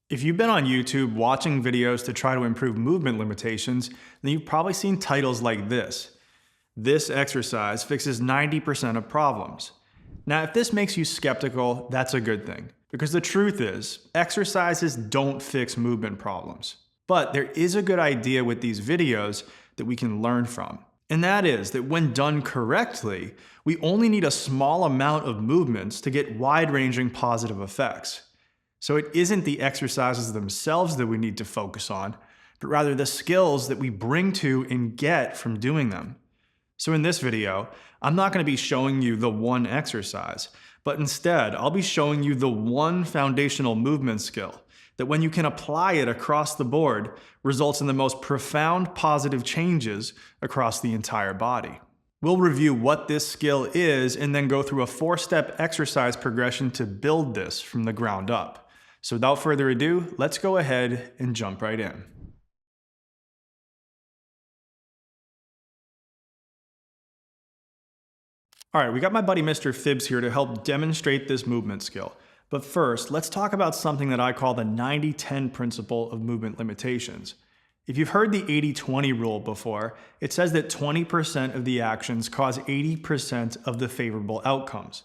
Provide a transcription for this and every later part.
If you've been on YouTube watching videos to try to improve movement limitations, then you've probably seen titles like this. This exercise fixes 90% of problems. Now, if this makes you skeptical, that's a good thing. Because the truth is, exercises don't fix movement problems. But there is a good idea with these videos that we can learn from. And that is that when done correctly, we only need a small amount of movements to get wide-ranging positive effects. So it isn't the exercises themselves that we need to focus on, but rather the skills that we bring to and get from doing them. So in this video, I'm not going to be showing you the one exercise, but instead I'll be showing you the one foundational movement skill that when you can apply it across the board, results in the most profound positive changes across the entire body. We'll review what this skill is and then go through a 4-step exercise progression to build this from the ground up. So without further ado, let's go ahead and jump right in. All right, we got my buddy Mr. Phibbs here to help demonstrate this movement skill. But first, let's talk about something that I call the 90-10 principle of movement limitations. If you've heard the 80-20 rule before, it says that 20% of the actions cause 80% of the favorable outcomes.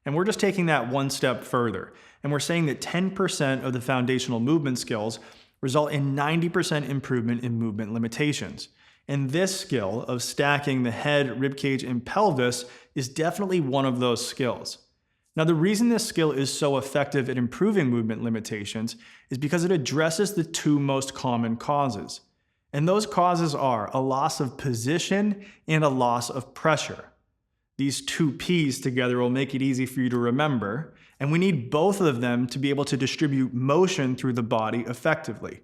And we're just taking that one step further, and we're saying that 10% of the foundational movement skills result in 90% improvement in movement limitations. And this skill of stacking the head, ribcage, and pelvis is definitely one of those skills. Now, the reason this skill is so effective at improving movement limitations is because it addresses the two most common causes. And those causes are a loss of position and a loss of pressure. These two P's together will make it easy for you to remember, and we need both of them to be able to distribute motion through the body effectively.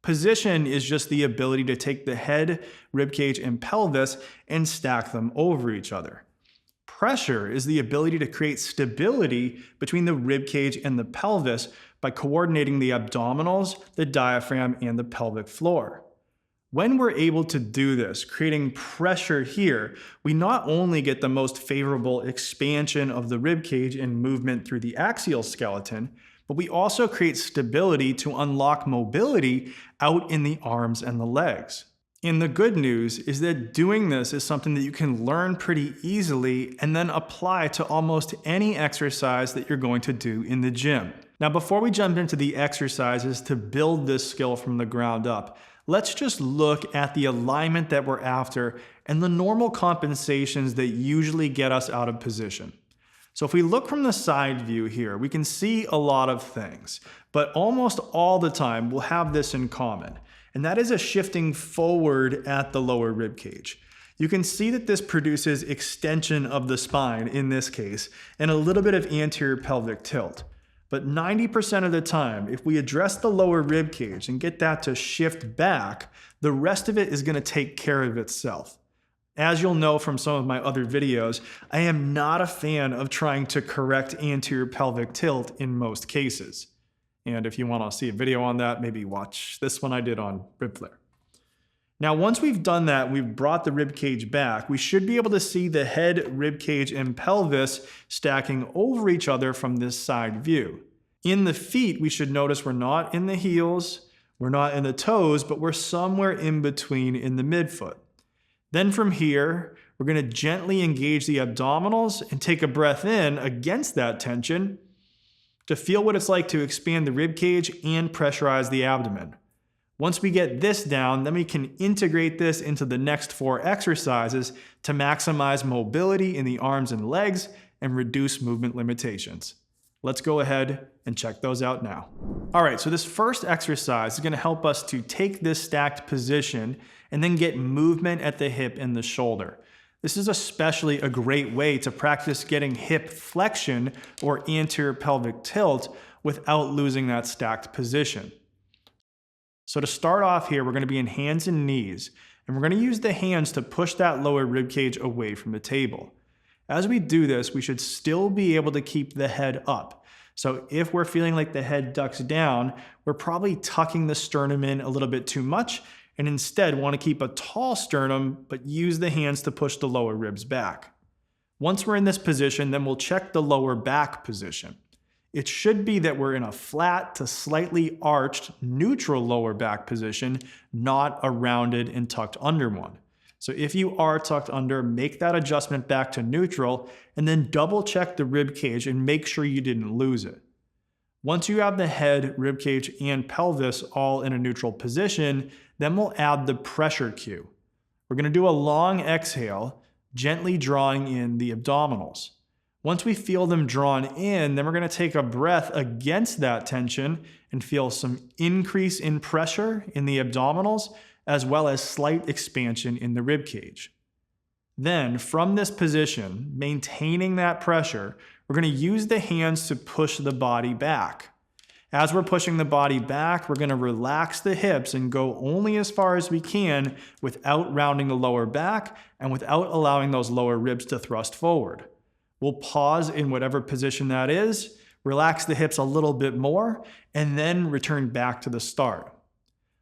Position is just the ability to take the head, ribcage, and pelvis and stack them over each other. Pressure is the ability to create stability between the ribcage and the pelvis by coordinating the abdominals, the diaphragm, and the pelvic floor. When we're able to do this, creating pressure here, we not only get the most favorable expansion of the ribcage and movement through the axial skeleton, but we also create stability to unlock mobility out in the arms and the legs. And the good news is that doing this is something that you can learn pretty easily and then apply to almost any exercise that you're going to do in the gym. Now, before we jump into the exercises to build this skill from the ground up, let's just look at the alignment that we're after and the normal compensations that usually get us out of position. So if we look from the side view here, we can see a lot of things, but almost all the time we'll have this in common, and that is a shifting forward at the lower rib cage. You can see that this produces extension of the spine in this case, and a little bit of anterior pelvic tilt. But 90% of the time, if we address the lower rib cage and get that to shift back, the rest of it is going to take care of itself. As you'll know from some of my other videos, I am not a fan of trying to correct anterior pelvic tilt in most cases. And if you want to see a video on that, maybe watch this one I did on rib flare. Now, once we've done that, we've brought the rib cage back, we should be able to see the head, rib cage, and pelvis stacking over each other from this side view. In the feet, we should notice we're not in the heels, we're not in the toes, but we're somewhere in between in the midfoot. Then from here, we're going to gently engage the abdominals and take a breath in against that tension to feel what it's like to expand the rib cage and pressurize the abdomen. Once we get this down, then we can integrate this into the next 4 exercises to maximize mobility in the arms and legs and reduce movement limitations. Let's go ahead and check those out now. All right, so this first exercise is going to help us to take this stacked position and then get movement at the hip and the shoulder. This is especially a great way to practice getting hip flexion or anterior pelvic tilt without losing that stacked position. So to start off here, we're going to be in hands and knees, and we're going to use the hands to push that lower rib cage away from the table. As we do this, we should still be able to keep the head up. So if we're feeling like the head ducks down, we're probably tucking the sternum in a little bit too much, and instead want to keep a tall sternum, but use the hands to push the lower ribs back. Once we're in this position, then we'll check the lower back position. It should be that we're in a flat to slightly arched neutral lower back position, not a rounded and tucked under one. So if you are tucked under, make that adjustment back to neutral and then double check the rib cage and make sure you didn't lose it. Once you have the head, rib cage, and pelvis all in a neutral position, then we'll add the pressure cue. We're going to do a long exhale, gently drawing in the abdominals. Once we feel them drawn in, then we're going to take a breath against that tension and feel some increase in pressure in the abdominals, as well as slight expansion in the rib cage. Then, from this position, maintaining that pressure, we're going to use the hands to push the body back. As we're pushing the body back, we're going to relax the hips and go only as far as we can without rounding the lower back and without allowing those lower ribs to thrust forward. We'll pause in whatever position that is, relax the hips a little bit more, and then return back to the start.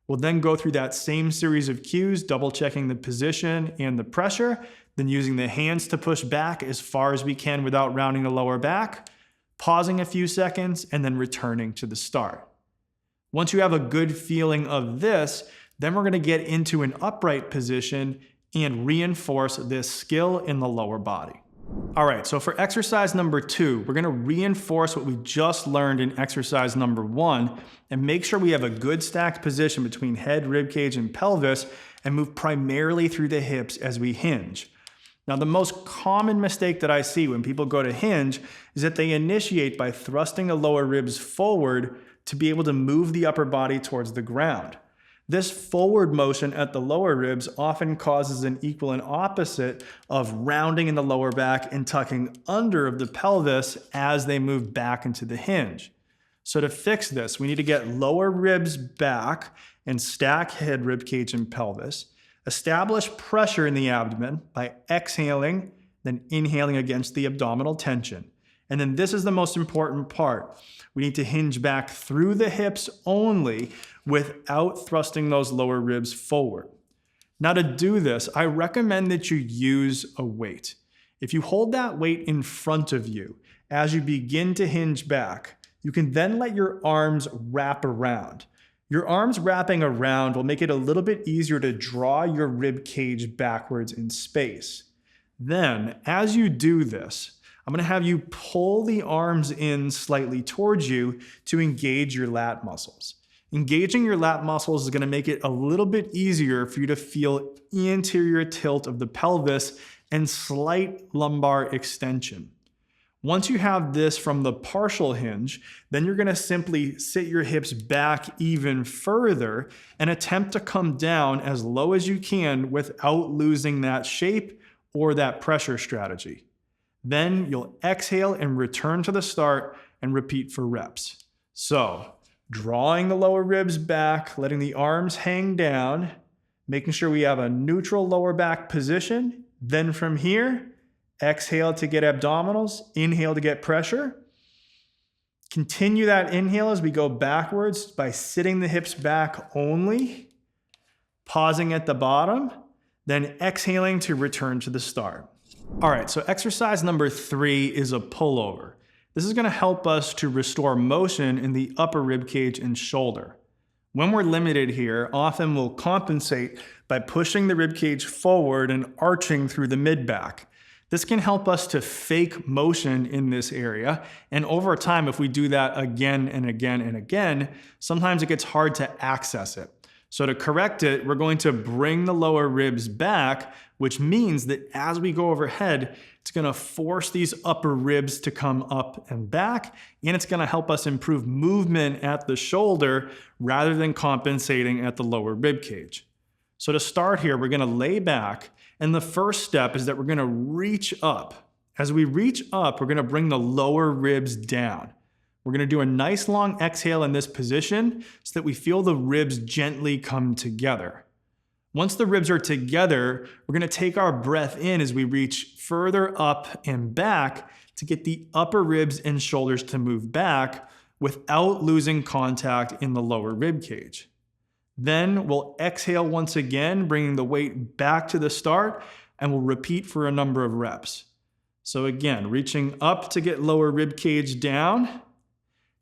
We'll then go through that same series of cues, double checking the position and the pressure, then using the hands to push back as far as we can without rounding the lower back, pausing a few seconds, and then returning to the start. Once you have a good feeling of this, then we're going to get into an upright position and reinforce this skill in the lower body. All right, so for exercise number 2, we're going to reinforce what we just learned in exercise number 1 and make sure we have a good stacked position between head, rib cage, and pelvis and move primarily through the hips as we hinge. Now, the most common mistake that I see when people go to hinge is that they initiate by thrusting the lower ribs forward to be able to move the upper body towards the ground. This forward motion at the lower ribs often causes an equal and opposite of rounding in the lower back and tucking under of the pelvis as they move back into the hinge. So to fix this, we need to get lower ribs back and stack head, rib cage, and pelvis. Establish pressure in the abdomen by exhaling, then inhaling against the abdominal tension. And then this is the most important part. We need to hinge back through the hips only without thrusting those lower ribs forward. Now to do this, I recommend that you use a weight. If you hold that weight in front of you as you begin to hinge back, you can then let your arms wrap around. Your arms wrapping around will make it a little bit easier to draw your rib cage backwards in space. Then, as you do this, I'm going to have you pull the arms in slightly towards you to engage your lat muscles. Engaging your lat muscles is going to make it a little bit easier for you to feel anterior tilt of the pelvis and slight lumbar extension. Once you have this from the partial hinge, then you're going to simply sit your hips back even further and attempt to come down as low as you can without losing that shape or that pressure strategy. Then you'll exhale and return to the start and repeat for reps. So, drawing the lower ribs back, letting the arms hang down, making sure we have a neutral lower back position. Then from here, exhale to get abdominals, inhale to get pressure. Continue that inhale as we go backwards by sitting the hips back only, pausing at the bottom, then exhaling to return to the start. All right, so exercise number 3 is a pullover. This is going to help us to restore motion in the upper rib cage and shoulder. When we're limited here, often we'll compensate by pushing the rib cage forward and arching through the mid-back. This can help us to fake motion in this area, and over time, if we do that again and again and again, sometimes it gets hard to access it. So to correct it, we're going to bring the lower ribs back, which means that as we go overhead, it's going to force these upper ribs to come up and back, and it's going to help us improve movement at the shoulder rather than compensating at the lower rib cage. So to start here, we're going to lay back, and the first step is that we're going to reach up. As we reach up, we're going to bring the lower ribs down. We're going to do a nice long exhale in this position so that we feel the ribs gently come together. Once the ribs are together, we're going to take our breath in as we reach further up and back to get the upper ribs and shoulders to move back without losing contact in the lower rib cage. Then we'll exhale once again, bringing the weight back to the start, and we'll repeat for a number of reps. So again, reaching up to get lower rib cage down,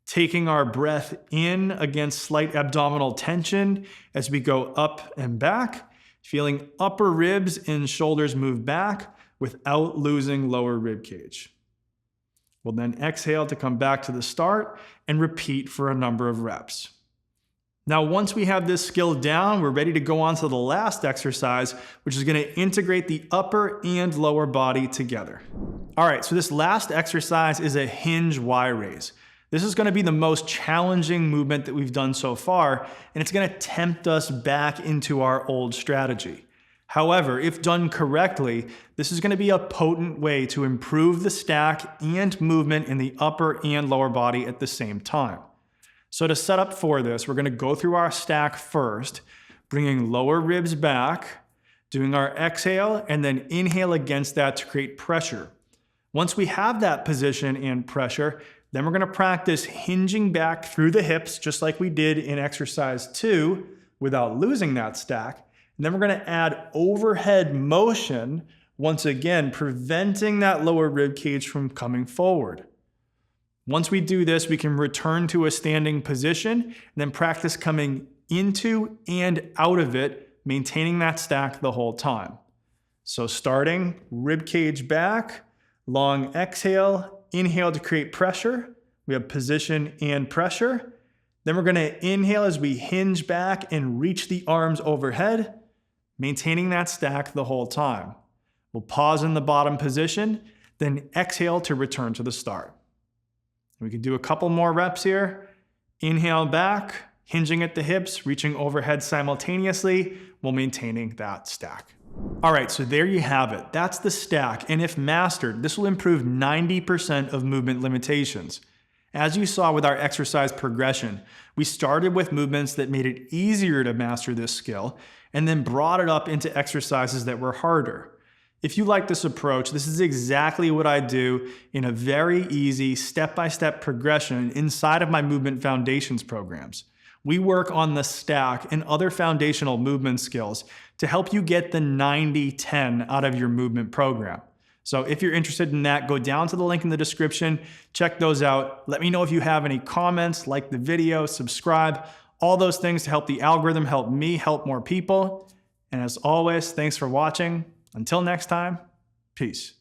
taking our breath in against slight abdominal tension as we go up and back, feeling upper ribs and shoulders move back without losing lower rib cage. We'll then exhale to come back to the start and repeat for a number of reps. Now, once we have this skill down, we're ready to go on to the last exercise, which is going to integrate the upper and lower body together. All right, so this last exercise is a hinge Y raise. This is going to be the most challenging movement that we've done so far, and it's going to tempt us back into our old strategy. However, if done correctly, this is going to be a potent way to improve the stack and movement in the upper and lower body at the same time. So to set up for this, we're going to go through our stack first, bringing lower ribs back, doing our exhale, and then inhale against that to create pressure. Once we have that position and pressure, then we're going to practice hinging back through the hips, just like we did in exercise 2, without losing that stack. And then we're going to add overhead motion, once again, preventing that lower rib cage from coming forward. Once we do this, we can return to a standing position and then practice coming into and out of it, maintaining that stack the whole time. So starting, rib cage back, long exhale, inhale to create pressure. We have position and pressure. Then we're going to inhale as we hinge back and reach the arms overhead, maintaining that stack the whole time. We'll pause in the bottom position, then exhale to return to the start. We can do a couple more reps here. Inhale back, hinging at the hips, reaching overhead simultaneously while maintaining that stack. All right, so there you have it. That's the stack, and if mastered, this will improve 90% of movement limitations. As you saw with our exercise progression, we started with movements that made it easier to master this skill, and then brought it up into exercises that were harder. If you like this approach, this is exactly what I do in a very easy step-by-step progression inside of my movement foundations programs. We work on the stack and other foundational movement skills to help you get the 90-10 out of your movement program. So if you're interested in that, go down to the link in the description, check those out. Let me know if you have any comments, like the video, subscribe, all those things to help the algorithm, help me, help more people. And as always, thanks for watching. Until next time, peace.